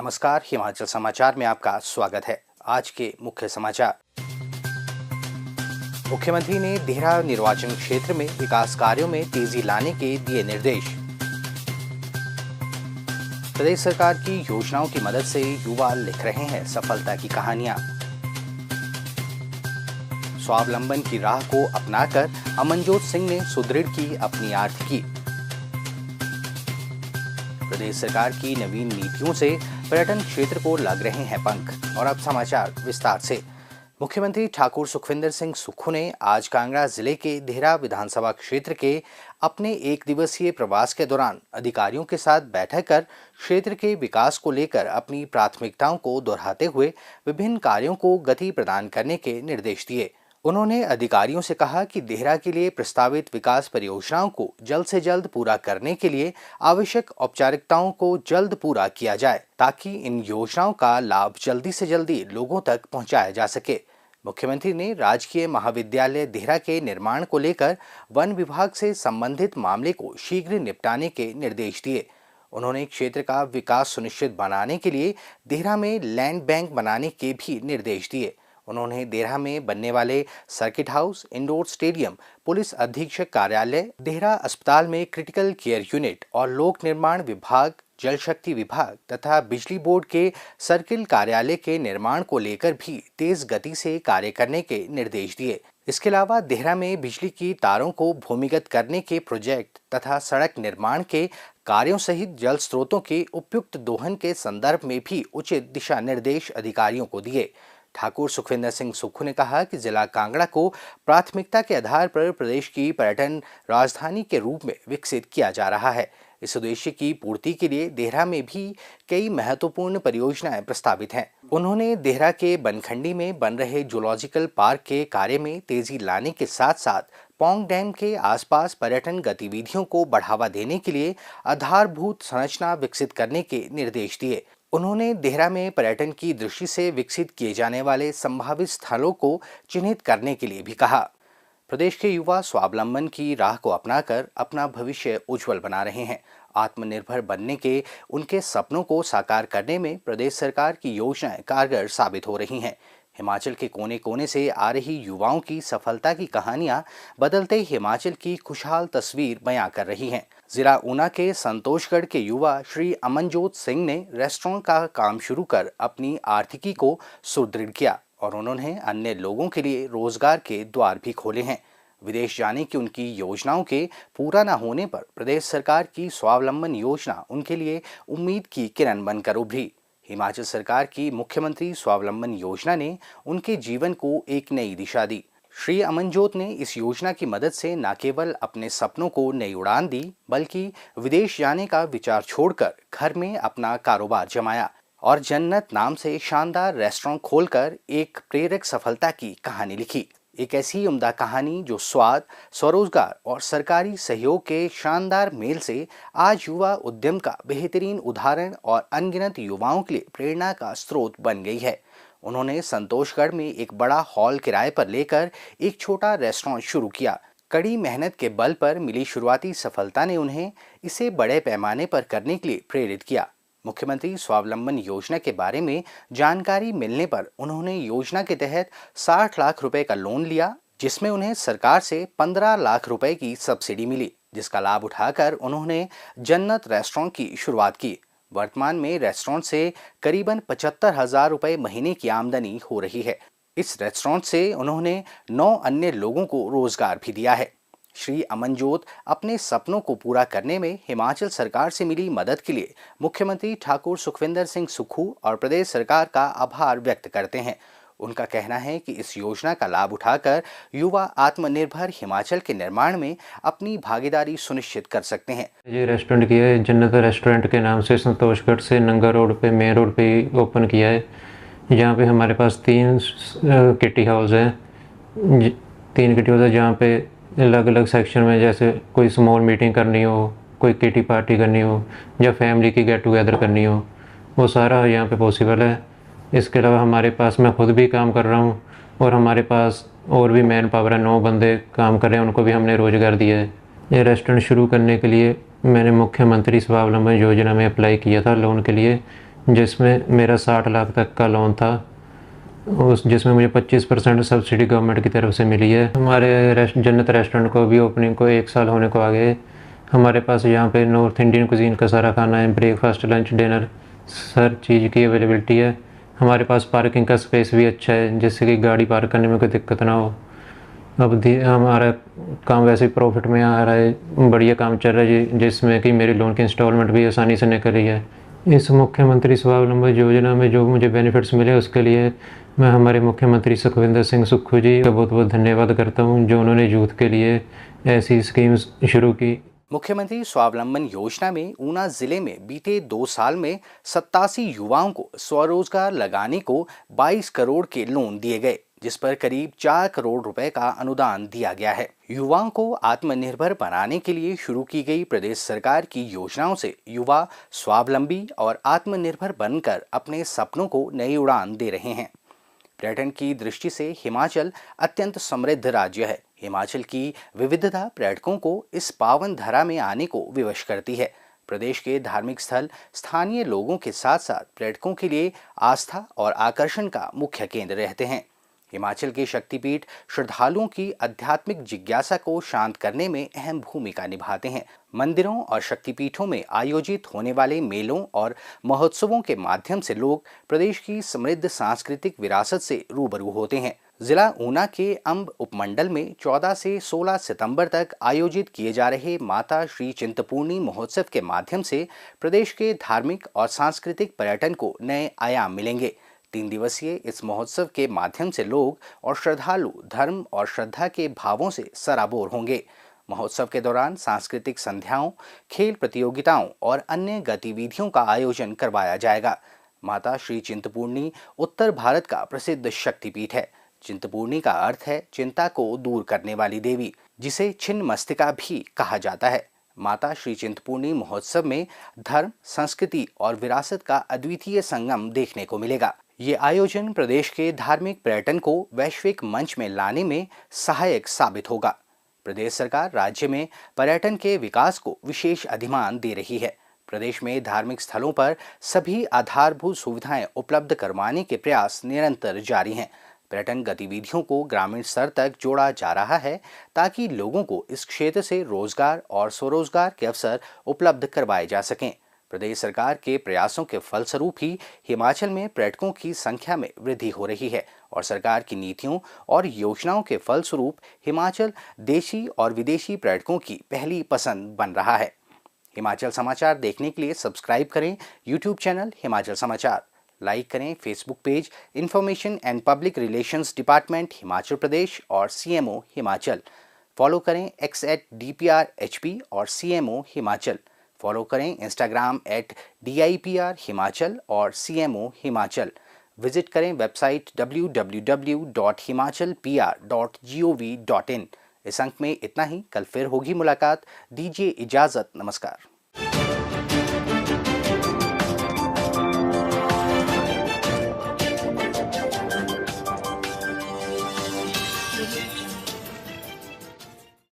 नमस्कार, हिमाचल समाचार में आपका स्वागत है। आज के मुख्य समाचार। मुख्यमंत्री ने देहरा निर्वाचन क्षेत्र में विकास कार्यों में तेजी लाने के दिए निर्देश। प्रदेश सरकार की योजनाओं की मदद से युवा लिख रहे हैं सफलता की कहानियां। स्वावलंबन की राह को अपनाकर अमनजोत सिंह ने सुदृढ़ की अपनी आर्थिकी। प्रदेश सरकार की नवीन नीतियों से पर्यटन क्षेत्र को लग रहे हैं पंख। और अब समाचार विस्तार से। मुख्यमंत्री ठाकुर सुखविंदर सिंह सुक्खू ने आज कांगड़ा जिले के देहरा विधानसभा क्षेत्र के अपने एक दिवसीय प्रवास के दौरान अधिकारियों के साथ बैठक कर क्षेत्र के विकास को लेकर अपनी प्राथमिकताओं को दोहराते हुए विभिन्न कार्यों को गति प्रदान करने के निर्देश दिए। उन्होंने अधिकारियों से कहा कि देहरा के लिए प्रस्तावित विकास परियोजनाओं को जल्द से जल्द पूरा करने के लिए आवश्यक औपचारिकताओं को जल्द पूरा किया जाए ताकि इन योजनाओं का लाभ जल्दी से जल्दी लोगों तक पहुंचाया जा सके। मुख्यमंत्री ने राजकीय महाविद्यालय देहरा के निर्माण को लेकर वन विभाग से संबंधित मामले को शीघ्र निपटाने के निर्देश दिए। उन्होंने क्षेत्र का विकास सुनिश्चित बनाने के लिए देहरा में लैंड बैंक बनाने के भी निर्देश दिए। उन्होंने देहरा में बनने वाले circuit house, indoor stadium, police अधीक्षक कार्यालय, देहरा अस्पताल में क्रिटिकल केयर यूनिट और लोक निर्माण विभाग, जल शक्ति विभाग तथा बिजली बोर्ड के सर्किल कार्यालय के निर्माण को लेकर भी तेज गति से कार्य करने के निर्देश दिए। इसके अलावा देहरा में बिजली की तारों को भूमिगत करने के प्रोजेक्ट तथा सड़क निर्माण के कार्यों सहित जल स्रोतों के उपयुक्त दोहन के संदर्भ में भी उचित दिशा निर्देश अधिकारियों को दिए। ठाकुर सुखविंदर सिंह सुक्खू ने कहा कि जिला कांगड़ा को प्राथमिकता के आधार पर प्रदेश की पर्यटन राजधानी के रूप में विकसित किया जा रहा है। इस उद्देश्य की पूर्ति के लिए देहरा में भी कई महत्वपूर्ण परियोजनाएं प्रस्तावित हैं। उन्होंने देहरा के बनखंडी में बन रहे जूलॉजिकल पार्क के कार्य में तेजी लाने के साथ साथ पौंग डैम के आसपास पर्यटन गतिविधियों को बढ़ावा देने के लिए आधारभूत संरचना विकसित करने के निर्देश दिए। उन्होंने देहरा में पर्यटन की दृष्टि से विकसित किए जाने वाले संभावित स्थलों को चिन्हित करने के लिए भी कहा। प्रदेश के युवा स्वावलंबन की राह को अपनाकर अपना भविष्य उज्जवल बना रहे हैं। आत्मनिर्भर बनने के उनके सपनों को साकार करने में प्रदेश सरकार की योजनाएं कारगर साबित हो रही हैं। हिमाचल के कोने कोने से आ रही युवाओं की सफलता की कहानियां बदलते हिमाचल की खुशहाल तस्वीर बयां कर रही हैं। जिला ऊना के संतोषगढ़ के युवा श्री अमनजोत सिंह ने रेस्टोरेंट का काम शुरू कर अपनी आर्थिकी को सुदृढ़ किया और उन्होंने अन्य लोगों के लिए रोजगार के द्वार भी खोले हैं। विदेश जाने की उनकी योजनाओं के पूरा न होने पर प्रदेश सरकार की स्वावलंबन योजना उनके लिए उम्मीद की किरण बनकर उभरी। हिमाचल सरकार की मुख्यमंत्री स्वावलंबन योजना ने उनके जीवन को एक नई दिशा दी। श्री अमनजोत ने इस योजना की मदद से न केवल अपने सपनों को नई उड़ान दी बल्कि विदेश जाने का विचार छोड़कर घर में अपना कारोबार जमाया और जन्नत नाम से शानदार रेस्टोरेंट खोलकर एक प्रेरक सफलता की कहानी लिखी। एक ऐसी उम्दा कहानी जो स्वाद, स्वरोजगार और सरकारी सहयोग के शानदार मेल से आज युवा उद्यम का बेहतरीन उदाहरण और अनगिनत युवाओं के लिए प्रेरणा का स्रोत बन गई है। उन्होंने संतोषगढ़ में एक बड़ा हॉल किराए पर लेकर एक छोटा रेस्टोरेंट शुरू किया। कड़ी मेहनत के बल पर मिली शुरुआती सफलता ने उन्हें इसे बड़े पैमाने पर करने के लिए प्रेरित किया। मुख्यमंत्री स्वावलंबन योजना के बारे में जानकारी मिलने पर उन्होंने योजना के तहत 60 लाख रुपए का लोन लिया, जिसमें उन्हें सरकार से 15 लाख रुपए की सब्सिडी मिली, जिसका लाभ उठाकर उन्होंने जन्नत रेस्टोरेंट की शुरुआत की। वर्तमान में रेस्टोरेंट से करीबन 75,000 रुपए महीने की आमदनी हो रही है। इस रेस्टोरेंट से उन्होंने 9 अन्य लोगों को रोजगार भी दिया है। श्री अमनजोत अपने सपनों को पूरा करने में हिमाचल सरकार से मिली मदद के लिए मुख्यमंत्री ठाकुर सुखविंदर सिंह सुक्खू और प्रदेश सरकार का आभार व्यक्त करते हैं। उनका कहना है कि इस योजना का लाभ उठाकर युवा आत्मनिर्भर हिमाचल के निर्माण में अपनी भागीदारी सुनिश्चित कर सकते हैं। ये रेस्टोरेंट किया है जन्नत रेस्टोरेंट के नाम से, संतोषगढ़ से नंगा रोड पे, मेन रोड पे ही ओपन किया है। यहाँ पे हमारे पास 3 किटी हाउस हैं, 3 किटी हाउस है जहाँ पे अलग अलग सेक्शन में, जैसे कोई स्मॉल मीटिंग करनी हो, कोई किटी पार्टी करनी हो या फैमिली की गेट टुगेदर करनी हो, वो सारा यहाँ पे पॉसिबल है। इसके अलावा हमारे पास मैं खुद भी काम कर रहा हूँ और हमारे पास और भी मैन पावर है, 9 बंदे काम कर रहे हैं, उनको भी हमने रोज़गार दिया है। ये रेस्टोरेंट शुरू करने के लिए मैंने मुख्यमंत्री स्वावलंबन योजना में अप्लाई किया था लोन के लिए, जिसमें मेरा 60 लाख तक का लोन था, जिसमें मुझे 25% सब्सिडी गवर्नमेंट की तरफ से मिली है। हमारे जन्नत रेस्टोरेंट को भी ओपनिंग को 1 साल होने को आ गए। हमारे पास यहाँ पे नॉर्थ इंडियन कुजीन का सारा खाना है, ब्रेकफास्ट, लंच, डिनर, हर चीज़ की अवेलेबिलिटी है। हमारे पास पार्किंग का स्पेस भी अच्छा है, जिससे कि गाड़ी पार्क करने में कोई दिक्कत ना हो। अब हमारा काम वैसे ही प्रॉफिट में आ रहा है, बढ़िया काम चल रहा है, जिसमें कि मेरी लोन की इंस्टॉलमेंट भी आसानी से निकल रही है। इस मुख्यमंत्री स्वावलंबन योजना में जो मुझे बेनिफिट्स मिले, उसके लिए मैं हमारे मुख्यमंत्री सुखविंदर सिंह सुक्खू जी का बहुत बहुत धन्यवाद करता हूँ, जो उन्होंने यूथ के लिए ऐसी स्कीम्स शुरू की। मुख्यमंत्री स्वावलंबन योजना में ऊना जिले में बीते 2 साल में 87 युवाओं को स्वरोजगार लगाने को 22 करोड़ के लोन दिए गए, जिस पर करीब 4 करोड़ रुपए का अनुदान दिया गया है। युवाओं को आत्मनिर्भर बनाने के लिए शुरू की गई प्रदेश सरकार की योजनाओं से युवा स्वावलंबी और आत्मनिर्भर बनकर अपने सपनों को नई उड़ान दे रहे हैं। पर्यटन की दृष्टि से हिमाचल अत्यंत समृद्ध राज्य है। हिमाचल की विविधता पर्यटकों को इस पावन धरा में आने को विवश करती है। प्रदेश के धार्मिक स्थल स्थानीय लोगों के साथ साथ पर्यटकों के लिए आस्था और आकर्षण का मुख्य केंद्र रहते हैं। हिमाचल के शक्तिपीठ श्रद्धालुओं की आध्यात्मिक जिज्ञासा को शांत करने में अहम भूमिका निभाते हैं। मंदिरों और शक्तिपीठों में आयोजित होने वाले मेलों और महोत्सवों के माध्यम से लोग प्रदेश की समृद्ध सांस्कृतिक विरासत से रूबरू होते हैं। जिला ऊना के अंब उपमंडल में 14 से 16 सितंबर तक आयोजित किए जा रहे माता श्री चिंतपूर्णी महोत्सव के माध्यम से प्रदेश के धार्मिक और सांस्कृतिक पर्यटन को नए आयाम मिलेंगे। 3 दिवसीय इस महोत्सव के माध्यम से लोग और श्रद्धालु धर्म और श्रद्धा के भावों से सराबोर होंगे। महोत्सव के दौरान सांस्कृतिक संध्याओं, खेल प्रतियोगिताओं और अन्य गतिविधियों का आयोजन करवाया जाएगा। माता श्री चिंतपूर्णी उत्तर भारत का प्रसिद्ध शक्तिपीठ है। चिंतपूर्णी का अर्थ है चिंता को दूर करने वाली देवी, जिसे छिन्नमस्तिका भी कहा जाता है। माता श्री चिंतपूर्णी महोत्सव में धर्म, संस्कृति और विरासत का अद्वितीय संगम देखने को मिलेगा। ये आयोजन प्रदेश के धार्मिक पर्यटन को वैश्विक मंच में लाने में सहायक साबित होगा। प्रदेश सरकार राज्य में पर्यटन के विकास को विशेष अधिमान दे रही है। प्रदेश में धार्मिक स्थलों पर सभी आधारभूत सुविधाएं उपलब्ध करवाने के प्रयास निरंतर जारी हैं। पर्यटन गतिविधियों को ग्रामीण स्तर तक जोड़ा जा रहा है, ताकि लोगों को इस क्षेत्र से रोजगार और स्वरोजगार के अवसर उपलब्ध करवाए जा सकें। प्रदेश सरकार के प्रयासों के फलस्वरूप ही हिमाचल में पर्यटकों की संख्या में वृद्धि हो रही है और सरकार की नीतियों और योजनाओं के फलस्वरूप हिमाचल देशी और विदेशी पर्यटकों की पहली पसंद बन रहा है। हिमाचल समाचार देखने के लिए सब्सक्राइब करें यूट्यूब चैनल हिमाचल समाचार, लाइक करें Facebook page information and public relations department Himachal Pradesh और CMO हिमाचल, फॉलो करें @DPRHP और CMO हिमाचल, फॉलो करें इंस्टाग्राम @DIPR हिमाचल और CMO हिमाचल, विजिट करें वेबसाइट www.himachalpr.gov.in। इस अंक में इतना ही, कल फिर होगी मुलाकात। दीजिए इजाज़त, नमस्कार।